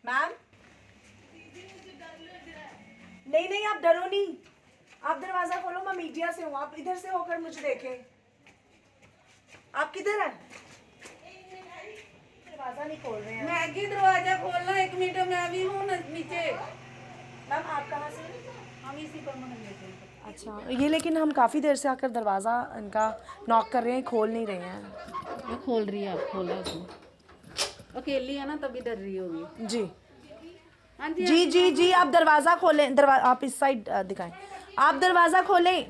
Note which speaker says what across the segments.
Speaker 1: Ma'am नहीं नहीं, आप डरो नहीं, आप दरवाजा खोलो, मैं मीडिया से हूँ, आप इधर से होकर मुझे देखें। आप किधर हैं? दरवाजा नहीं खोल रहे हैं।
Speaker 2: मैगी दरवाजा खोलना, 1 मिनट, मैं भी हूँ नीचे।
Speaker 1: मैम आप कहाँ से?
Speaker 2: हम इसी पर मोहल्ले से।
Speaker 1: अच्छा, ये लेकिन हम काफ़ी देर से आकर दरवाज़ा इनका नॉक कर रहे हैं, खोल नहीं रहे हैं।
Speaker 2: मैं खोल रही है, आप खोला उसने। अकेली है ना, तभी डर रही होगी।
Speaker 1: जी
Speaker 2: हाँ जी
Speaker 1: जी जी जी, आप दरवाज़ा खोलें, आप इस साइड दिखाएं, आप दरवाज़ा खोलें।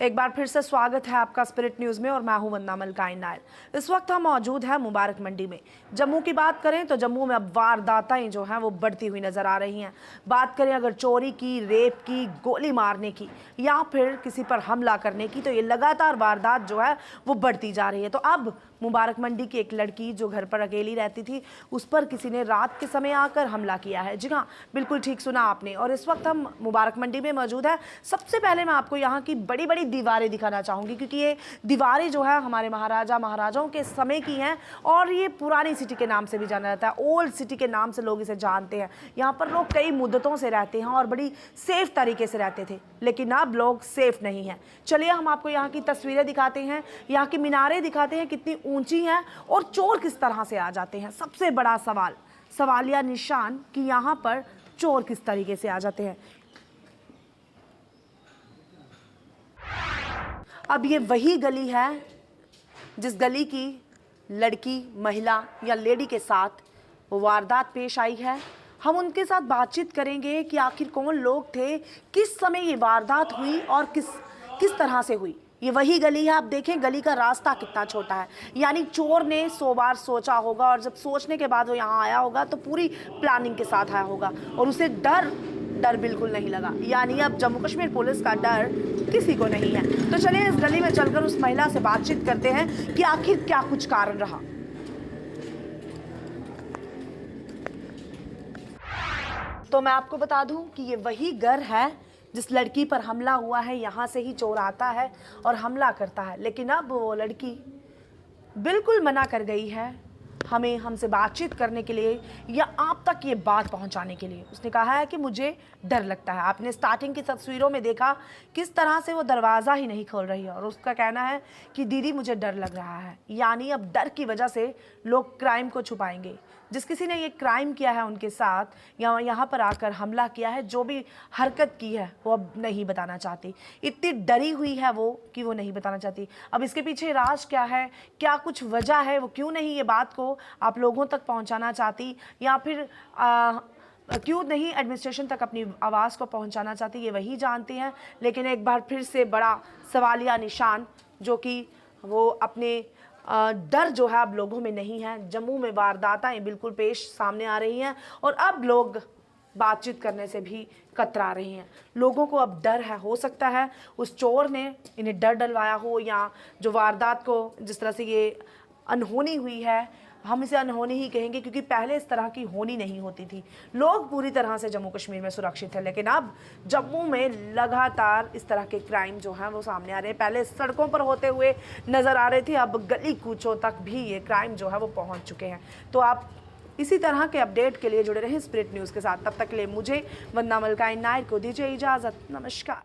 Speaker 1: एक बार फिर से स्वागत है आपका स्पिरिट न्यूज़ में और मैं हूं वंदना मलकाइन नायर। इस वक्त हम मौजूद हैं मुबारक मंडी में। जम्मू की बात करें तो जम्मू में अब वारदातें जो हैं वो बढ़ती हुई नज़र आ रही हैं। बात करें अगर चोरी की, रेप की, गोली मारने की या फिर किसी पर हमला करने की, तो ये लगातार वारदात जो है वो बढ़ती जा रही है। तो अब मुबारक मंडी की एक लड़की जो घर पर अकेली रहती थी, उस पर किसी ने रात के समय आकर हमला किया है। जी हाँ, बिल्कुल ठीक सुना आपने। और इस वक्त हम मुबारक मंडी में मौजूद है। सबसे पहले मैं आपको यहाँ की बड़ी बड़ी दीवारें दिखाना चाहूँगी, क्योंकि ये दीवारें जो है हमारे महाराजाओं के समय की हैं और ये पुरानी सिटी के नाम से भी जाना जाता है, ओल्ड सिटी के नाम से लोग इसे जानते हैं। यहाँ पर लोग कई मुद्दतों से रहते हैं और बड़ी सेफ तरीके से रहते थे, लेकिन अब लोग सेफ नहीं हैं। चलिए हम आपको यहाँ की तस्वीरें दिखाते हैं, यहाँ की मीनारें दिखाते हैं कितनी ऊंची हैं और चोर किस तरह से आ जाते हैं। सबसे बड़ा सवालिया निशान कि यहाँ पर चोर किस तरीके से आ जाते हैं। अब ये वही गली है जिस गली की लड़की, महिला या लेडी के साथ वो वारदात पेश आई है। हम उनके साथ बातचीत करेंगे कि आखिर कौन लोग थे, किस समय ये वारदात हुई और किस तरह से हुई। ये वही गली है, आप देखें गली का रास्ता कितना छोटा है। यानी चोर ने 100 बार सोचा होगा और जब सोचने के बाद वो यहाँ आया होगा तो पूरी प्लानिंग के साथ आया होगा और उसे डर बिल्कुल नहीं लगा। यानी अब जम्मू कश्मीर पुलिस का डर किसी को नहीं है। तो चलिए इस गली में चलकर उस महिला से बातचीत करते हैं कि आखिर क्या कुछ कारण रहा। तो मैं आपको बता दूं कि ये वही घर है जिस लड़की पर हमला हुआ है। यहाँ से ही चोर आता है और हमला करता है, लेकिन अब वो लड़की बिल्कुल मना कर गई है हमसे बातचीत करने के लिए या आप तक ये बात पहुंचाने के लिए। उसने कहा है कि मुझे डर लगता है। आपने स्टार्टिंग की तस्वीरों में देखा किस तरह से वो दरवाज़ा ही नहीं खोल रही है और उसका कहना है कि दीदी मुझे डर लग रहा है। यानी अब डर की वजह से लोग क्राइम को छुपाएंगे। जिस किसी ने ये क्राइम किया है उनके साथ या यहाँ पर आकर हमला किया है, जो भी हरकत की है वो अब नहीं बताना चाहती। इतनी डरी हुई है वो कि वो नहीं बताना चाहती। अब इसके पीछे राज क्या है, क्या कुछ वजह है, वो क्यों नहीं ये बात को आप लोगों तक पहुंचाना चाहती या फिर क्यों नहीं एडमिनिस्ट्रेशन तक अपनी आवाज़ को पहुंचाना चाहती, ये वही जानते हैं। लेकिन एक बार फिर से बड़ा सवालिया निशान जो कि वो अपने डर जो है अब लोगों में नहीं है। जम्मू में वारदातें बिल्कुल पेश सामने आ रही हैं और अब लोग बातचीत करने से भी कतरा रही हैं। लोगों को अब डर है, हो सकता है उस चोर ने इन्हें डर डलवाया हो या जो वारदात को जिस तरह से ये अनहोनी हुई है, हम इसे अनहोनी ही कहेंगे क्योंकि पहले इस तरह की होनी नहीं होती थी। लोग पूरी तरह से जम्मू कश्मीर में सुरक्षित है, लेकिन अब जम्मू में लगातार इस तरह के क्राइम जो हैं वो सामने आ रहे हैं। पहले सड़कों पर होते हुए नज़र आ रहे थे, अब गली कूचों तक भी ये क्राइम जो है वो पहुंच चुके हैं। तो आप इसी तरह के अपडेट के लिए जुड़े रहें स्पिरिट न्यूज़ के साथ। तब तक के लिए मुझे वंदना मलकाइन नायर को दीजिए इजाज़त। नमस्कार।